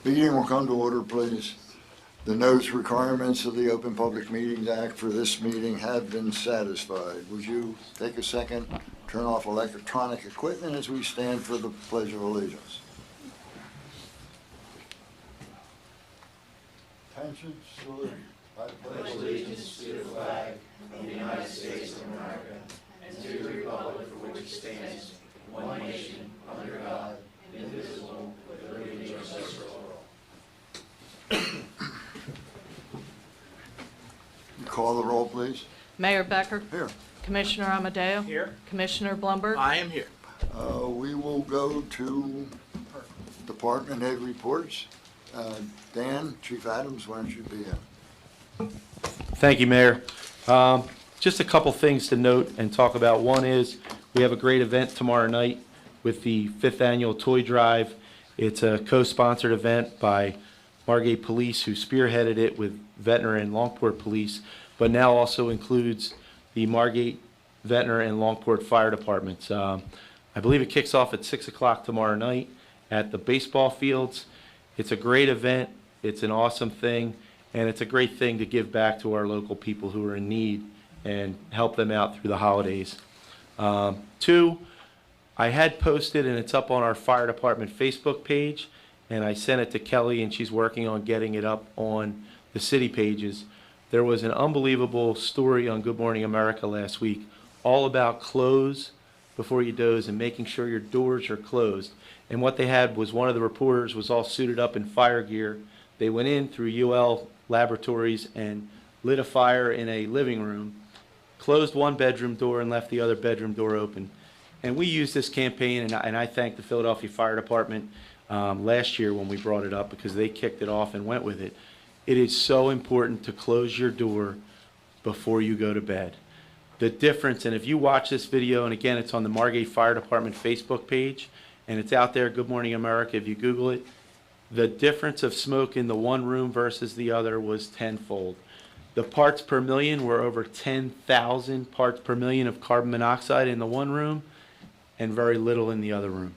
Meeting will come to order, please. The notice requirements of the Open Public Meetings Act for this meeting have been satisfied. Would you take a second, turn off electronic equipment as we stand for the Pledge of Allegiance? Attention, salute. I pledge allegiance to the flag of the United States of America and to the republic for which it stands, one nation, under God, indivisible, with liberty and justice for all. Call the roll, please. Mayor Becker. Here. Commissioner Amadeo. Here. Commissioner Blumberg. I am here. We will go to department head reports. Dan, Chief Adams, why don't you begin? Thank you, Mayor. Just a couple things to note and talk about. One is we have a great event tomorrow night with the 5th Annual Toy Drive. It's a co-sponsored event by Margate Police, who spearheaded it with Ventnor and Longport Police, but now also includes the Margate, Ventnor, and Longport Fire Departments. I believe it kicks off at 6 o'clock tomorrow night at the baseball fields. It's a great event. It's an awesome thing, and it's a great thing to give back to our local people who are in need and help them out through the holidays. Two, I had posted, and it's up on our fire department Facebook page, and I sent it to Kelly, and she's working on getting it up on the city pages. There was an unbelievable story on Good Morning America last week, all about close before you doze and making sure your doors are closed. And what they had was one of the reporters was all suited up in fire gear. They went in through UL Laboratories and lit a fire in a living room, closed one bedroom door and left the other bedroom door open. And we used this campaign, and I thank the Philadelphia Fire Department last year when we brought it up, because they kicked it off and went with it. It is so important to close your door before you go to bed. The difference, and if you watch this video, and again, it's on the Margate Fire Department Facebook page, and it's out there, Good Morning America, if you Google it, the difference of smoke in the one room versus the other was tenfold. The parts per million were over 10,000 parts per million of carbon monoxide in the one room and very little in the other room.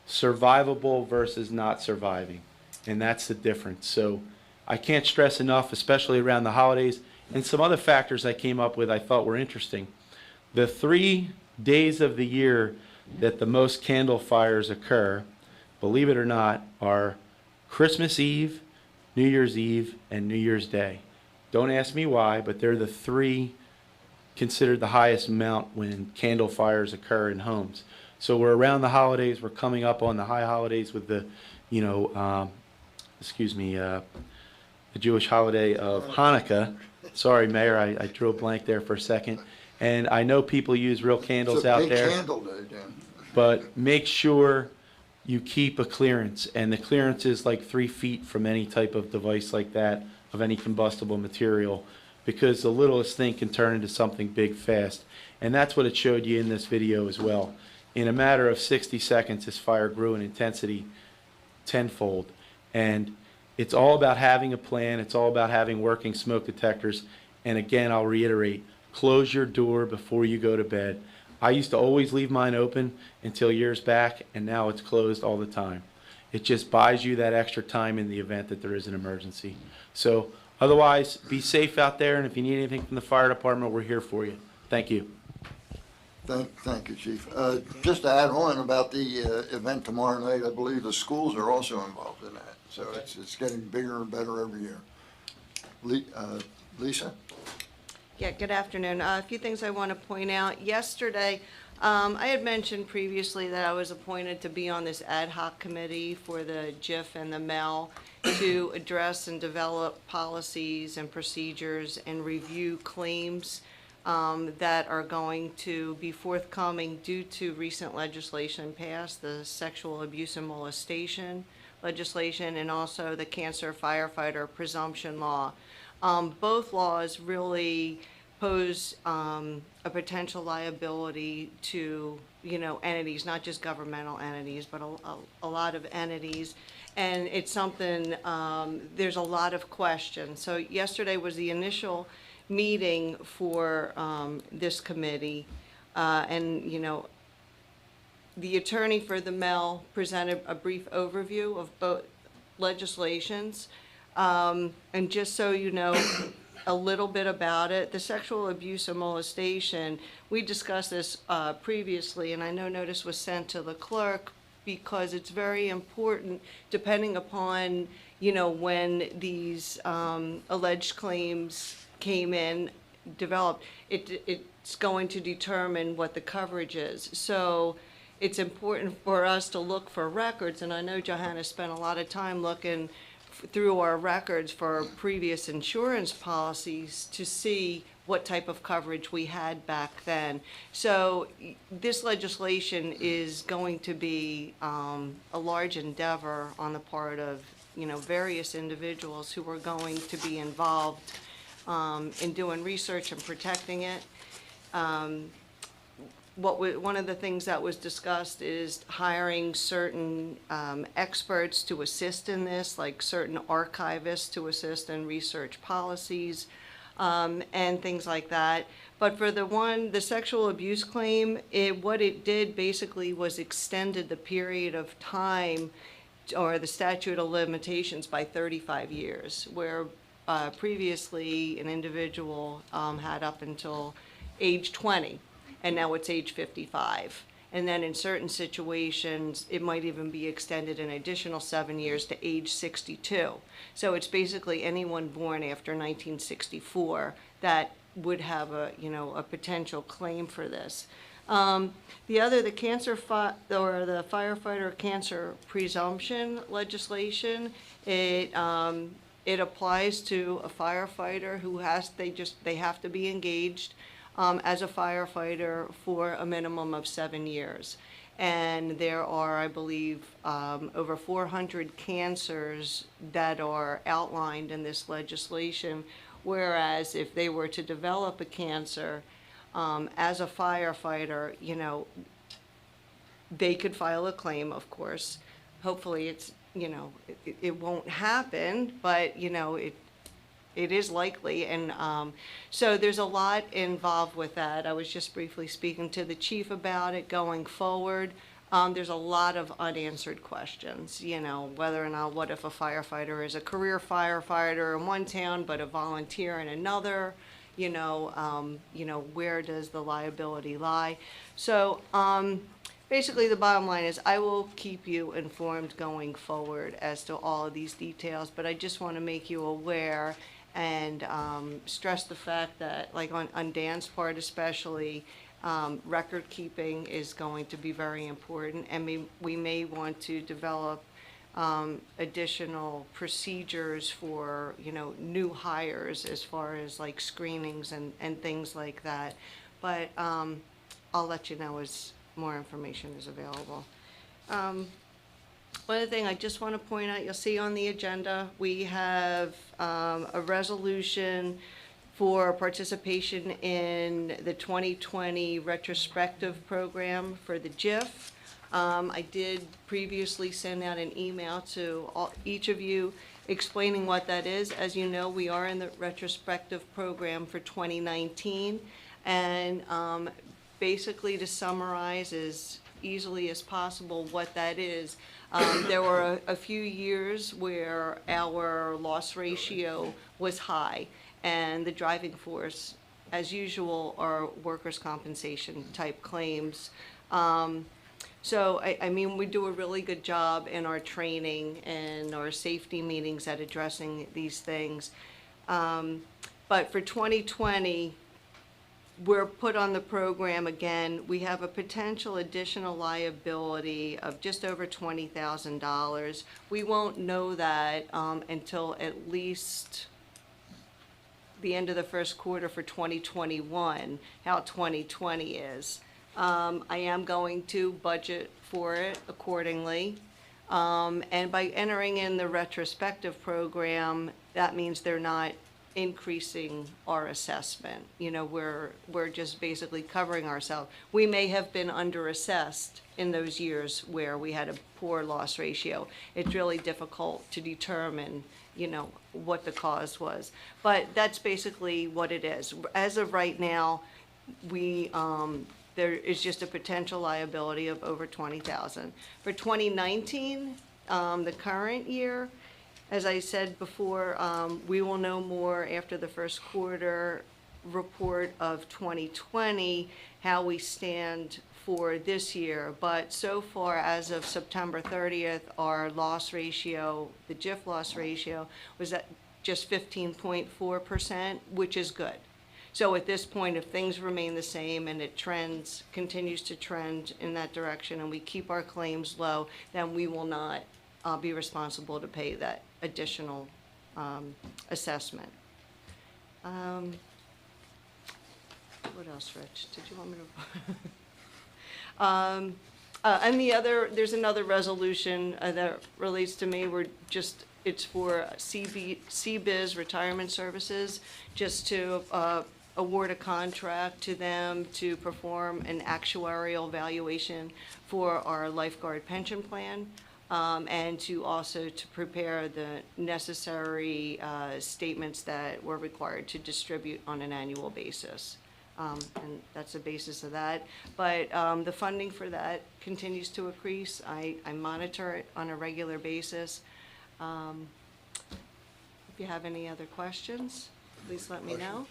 Survivable versus not surviving, and that's the difference. So I can't stress enough, especially around the holidays, and some other factors I came up with I thought were interesting. The 3 days of the year that the most candle fires occur, believe it or not, are Christmas Eve, New Year's Eve, and New Year's Day. Don't ask me why, but they're the 3 considered the highest amount when candle fires occur in homes. So we're around the holidays. We're coming up on the high holidays with the, the Jewish holiday of Hanukkah. Sorry, Mayor, I drew a blank there for a second. And I know people use real candles out there. It's a big candle day, Dan. But make sure you keep a clearance, and the clearance is like 3 feet from any type of device like that, of any combustible material, because the littlest thing can turn into something big fast. And that's what it showed you in this video as well. In a matter of 60 seconds, this fire grew in intensity tenfold. And it's all about having a plan. It's all about having working smoke detectors. And again, I'll reiterate, close your door before you go to bed. I used to always leave mine open until years back, and now it's closed all the time. It just buys you that extra time in the event that there is an emergency. So otherwise, be safe out there, and if you need anything from the fire department, we're here for you. Thank you. Thank you, Chief. Just to add on about the event tomorrow night, I believe the schools are also involved in that. So it's getting bigger and better every year. Lisa? Yeah, good afternoon. A few things I want to point out. Yesterday, I had mentioned previously that I was appointed to be on this ad hoc committee for the JIF and the MEL to address and develop policies and procedures and review claims that are going to be forthcoming due to recent legislation passed, the sexual abuse and molestation legislation, and also the cancer firefighter presumption law. Both laws really pose a potential liability to, entities, not just governmental entities, but a lot of entities. And it's something, there's a lot of questions. So yesterday was the initial meeting for this committee, and the attorney for the MEL presented a brief overview of both legislations. And just so you know a little bit about it, the sexual abuse and molestation, we discussed this previously, and I know notice was sent to the clerk because it's very important, depending upon, when these alleged claims came in, developed, it's going to determine what the coverage is. So it's important for us to look for records, and I know Johanna spent a lot of time looking through our records for previous insurance policies to see what type of coverage we had back then. So this legislation is going to be a large endeavor on the part of, various individuals who are going to be involved in doing research and protecting it. One of the things that was discussed is hiring certain experts to assist in this, like certain archivists to assist in research policies and things like that. But for the sexual abuse claim, what it did basically was extended the period of time or the statute of limitations by 35 years, where previously an individual had up until age 20. And now it's age 55. And then in certain situations, it might even be extended an additional 7 years to age 62. So it's basically anyone born after 1964 that would have a potential claim for this. The firefighter cancer presumption legislation, it applies to a firefighter who they have to be engaged as a firefighter for a minimum of 7 years. And there are, I believe, over 400 cancers that are outlined in this legislation, whereas if they were to develop a cancer as a firefighter, they could file a claim, of course. Hopefully it's, it won't happen, but, it is likely, and so there's a lot involved with that. I was just briefly speaking to the chief about it going forward. There's a lot of unanswered questions, whether or not, what if a firefighter is a career firefighter in one town but a volunteer in another, where does the liability lie? So basically the bottom line is I will keep you informed going forward as to all of these details, but I just want to make you aware and stress the fact that, like on Dan's part especially, record keeping is going to be very important, and we may want to develop additional procedures for, new hires as far as like screenings and things like that. But I'll let you know as more information is available. One other thing I just want to point out, you'll see on the agenda, we have a resolution for participation in the 2020 retrospective program for the JIF. I did previously send out an email to each of you explaining what that is. As you know, we are in the retrospective program for 2019, and basically to summarize as easily as possible what that is, there were a few years where our loss ratio was high, and the driving force, as usual, are workers' compensation type claims. So, I mean, we do a really good job in our training and our safety meetings at addressing these things. But for 2020, we're put on the program again. We have a potential additional liability of just over $20,000. We won't know that until at least the end of the first quarter for 2021, how 2020 is. I am going to budget for it accordingly. And by entering in the retrospective program, that means they're not increasing our assessment. We're just basically covering ourselves. We may have been under-assessed in those years where we had a poor loss ratio. It's really difficult to determine, what the cause was. But that's basically what it is. As of right now, there is just a potential liability of over $20,000. For 2019, the current year, As I said before, we will know more after the first quarter report of 2020, how we stand for this year. But so far, as of September 30th, our loss ratio, the JIF loss ratio, was at just 15.4%, which is good. So at this point, if things remain the same and it continues to trend in that direction, and we keep our claims low, then we will not be responsible to pay that additional assessment. What else, Rich? Did you want me to? There's another resolution that relates to me. It's for CBIZ Retirement Services, just to award a contract to them to perform an actuarial valuation for our lifeguard pension plan, and to prepare the necessary statements that we're required to distribute on an annual basis. And that's the basis of that. But the funding for that continues to increase. I monitor it on a regular basis. If you have any other questions, please let me know.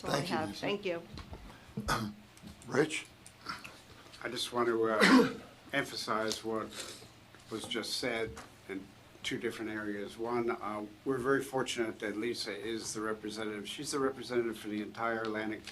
That's all I Thank you, have. Lisa. Thank you. Rich? I just want to emphasize what was just said in two different areas. One, we're very fortunate that Lisa is the representative. She's the representative for the entire Atlantic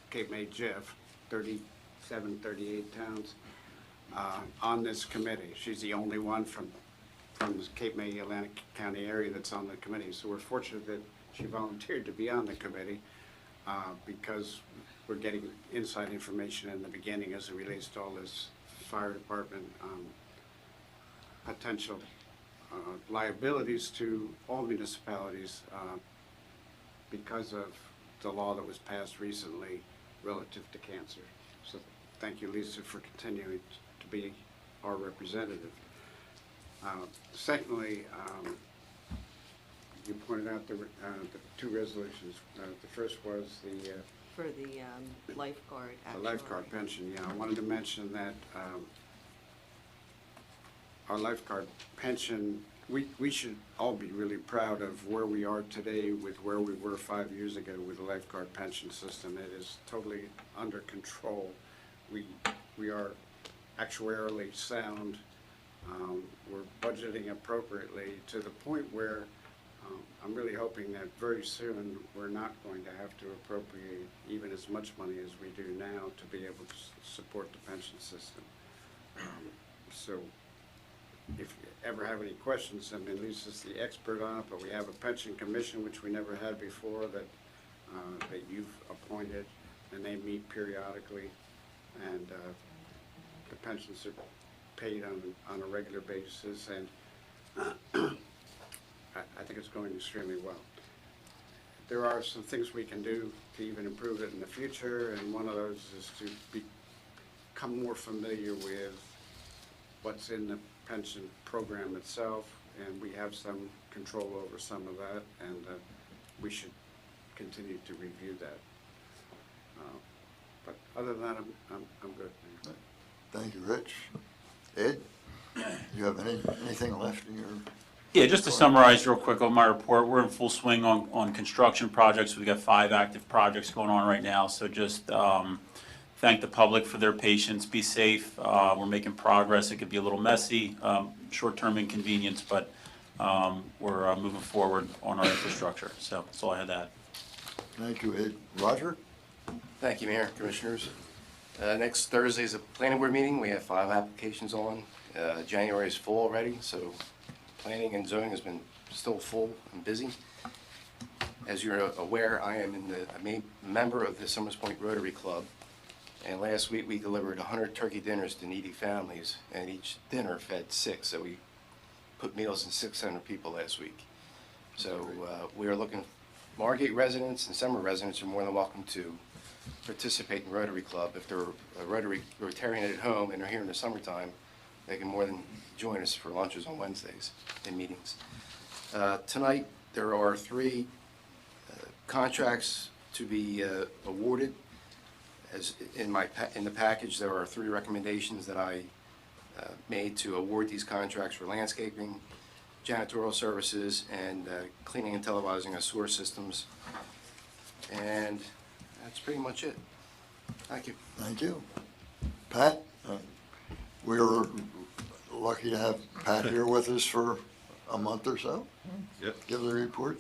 Cape May JIF, 37, 38 towns, on this committee. She's the only one from the Cape May Atlantic County area that's on the committee. So we're fortunate that she volunteered to be on the committee because we're getting inside information in the beginning as it relates to all this fire department potential liabilities to all municipalities because of the law that was passed recently relative to cancer. So thank you, Lisa, for continuing to be our representative. Secondly, you pointed out the two resolutions. The first was For the lifeguard. the lifeguard pension. Yeah, I wanted to mention that our lifeguard pension, we should all be really proud of where we are today with where we were 5 years ago with the lifeguard pension system. It is totally under control. We are actuarially sound. We're budgeting appropriately to the point where I'm really hoping that very soon we're not going to have to appropriate even as much money as we do now to be able to support the pension system. So if you ever have any questions, I mean, Lisa's the expert on it, but we have a pension commission, which we never had before, that you've appointed, and they meet periodically, and the pensions are paid on a regular basis, and I think it's going extremely well. There are some things we can do to even improve it in the future, and one of those is to become more familiar with what's in the pension program itself, and we have some control over some of that, and we should continue to review that. But other than that, I'm good. Thank you, Rich. Ed, do you have anything left in your? Yeah, just to summarize real quick on my report, we're in full swing on construction projects. We've got 5 active projects going on right now, so just thank the public for their patience. Be safe. We're making progress. It could be a little messy, short-term inconvenience, but we're moving forward on our infrastructure. So that's all I had to add. Thank you, Ed. Roger? Thank you, Mayor, Commissioners. Next Thursday is a planning board meeting. We have 5 applications on. January is full already, so planning and zoning has been still full and busy. As you're aware, I am a member of the Summers Point Rotary Club, and last week we delivered 100 turkey dinners to needy families, and each dinner fed 6, so we put meals in 600 people last week. So we are looking, Margate residents and Summer residents are more than welcome to participate in Rotary Club. If they're a Rotarian at home and are here in the summertime, they can more than join us for lunches on Wednesdays and meetings. Tonight, there are 3 contracts to be awarded. As in the package, there are 3 recommendations that I made to award these contracts for landscaping, janitorial services, and cleaning and televising of sewer systems. And that's pretty much it. Thank you. Thank you. Pat, we were lucky to have Pat here with us for a month or so. Yep. Give the report.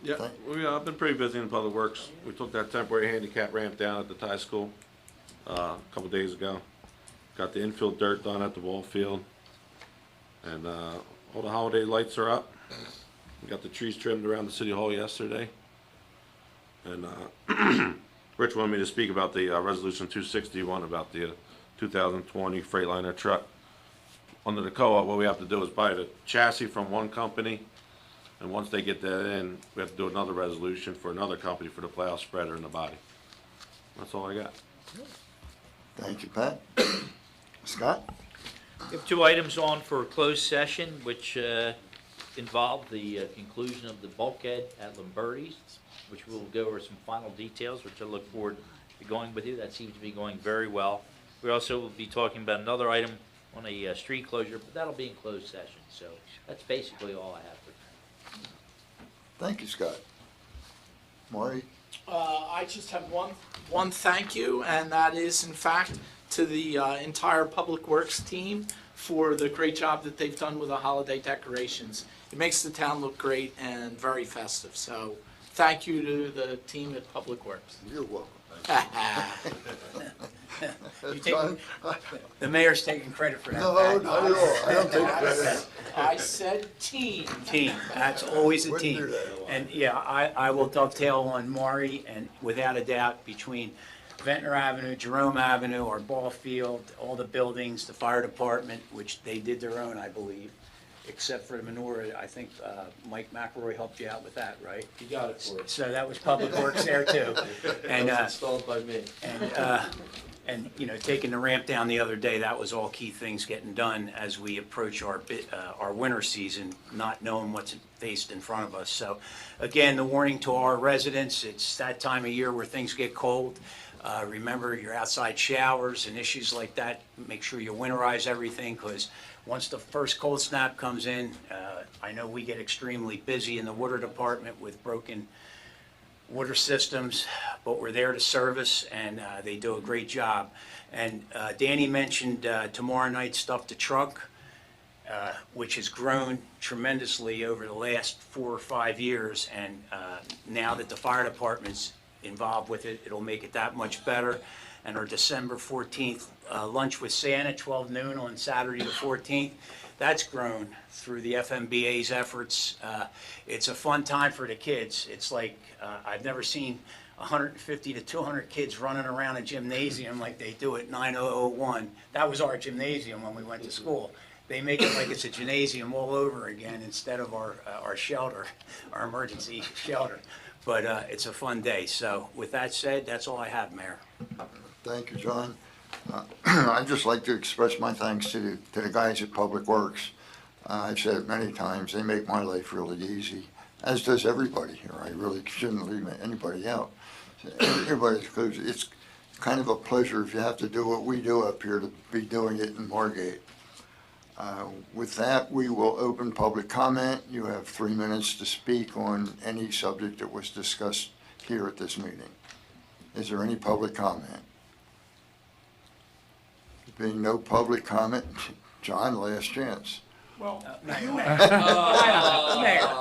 Yeah, I've been pretty busy in Public Works. We took that temporary handicap ramp down at the Thai School a couple days ago. Got the infield dirt done at the ball field. And all the holiday lights are up. We got the trees trimmed around the City Hall yesterday. And Rich wanted me to speak about the Resolution 261 about the 2020 Freightliner truck. Under the co-op, what we have to do is buy the chassis from one company, and once they get that in, we have to do another resolution for another company for the plow spreader and the body. That's all I got. Thank you, Pat. Scott? We have two items on for closed session, which involve the conclusion of the bulkhead at Lamberti's, which we'll go over some final details, which I look forward to going with you. That seems to be going very well. We also will be talking about another item on a street closure, but that'll be in closed session. So that's basically all I have for tonight. Thank you, Scott. Maury? I just have one thank you, and that is, in fact, to the entire Public Works team for the great job that they've done with the holiday decorations. It makes the town look great and very festive. So thank you to the team at Public Works. You're welcome. Taking, the mayor's taking credit for that. No, not at all. I don't take credit. I said team. Team, that's always a Wouldn't do team. that. And yeah, I will dovetail on Maury, and without a doubt, between Ventnor Avenue, Jerome Avenue, our ball field, all the buildings, the fire department, which they did their own, I believe, except for the menorah. I think Mike McElroy helped you out with that, right? You got it for us. So that was Public Works there too. And installed by me. and you know, taking the ramp down the other day, that was all key things getting done as we approach our winter season, not knowing what's faced in front of us. So again, the warning to our residents, it's that time of year where things get cold. Remember your outside showers and issues like that. Make sure you winterize everything, because once the first cold snap comes in, I know we get extremely busy in the water department with broken water systems, but we're there to service, and they do a great job. And Danny mentioned tomorrow night Stuff the Truck, which has grown tremendously over the last 4 or 5 years, and now that the fire department's involved with it, it'll make it that much better. And our December 14th lunch with Santa, 12 noon on Saturday the 14th, that's grown through the FMBA's efforts. It's a fun time for the kids. It's like I've never seen 150 to 200 kids running around a gymnasium like they do at 9001. That was our gymnasium when we went to school. They make it like it's a gymnasium all over again instead of our shelter, our emergency shelter. But it's a fun day. So with that said, that's all I have, Mayor. Thank you, John. I'd just like to express my thanks to the guys at Public Works. I've said it many times, they make my life really easy, as does everybody here. I really shouldn't leave anybody out. It's kind of a pleasure if you have to do what we do up here to be doing it in Margate. With that, we will open public comment. You have 3 minutes to speak on any subject that was discussed here at this meeting. Is there any public comment? Being no public comment, John, last chance. Mayor,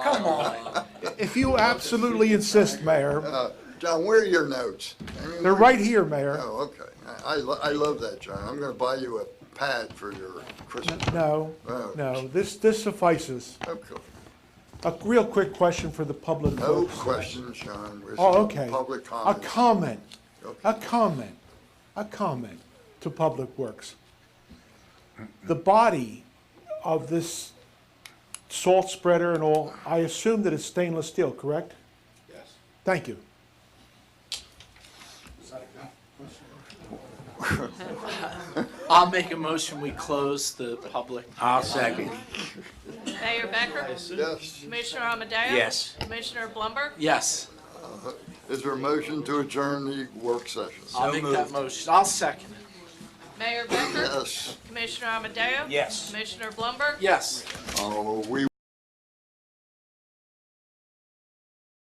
come on. If you absolutely insist, Mayor, John, where are your notes? I mean, they're right here, Mayor. Oh, okay. I love that, John. I'm going to buy you a pad for your Christmas. No, Oh. no, this suffices. Okay. A real quick question for the public. No works. questions, John. This is Oh, okay. Public A comments. comment, Okay. a comment to Public Works. The body of this salt spreader and all, I assume that it's stainless steel, correct? Yes. Thank you. I'll make a motion, we close the public. I'll second. Mayor Becker? Yes. Commissioner Amadeo? Yes. Commissioner Blumberg? Yes, Is there a motion to adjourn the work session? I'll make that motion. I'll second it. Mayor Becker? Yes. Commissioner Amadeo? Yes. Commissioner Blumberg? Yes. We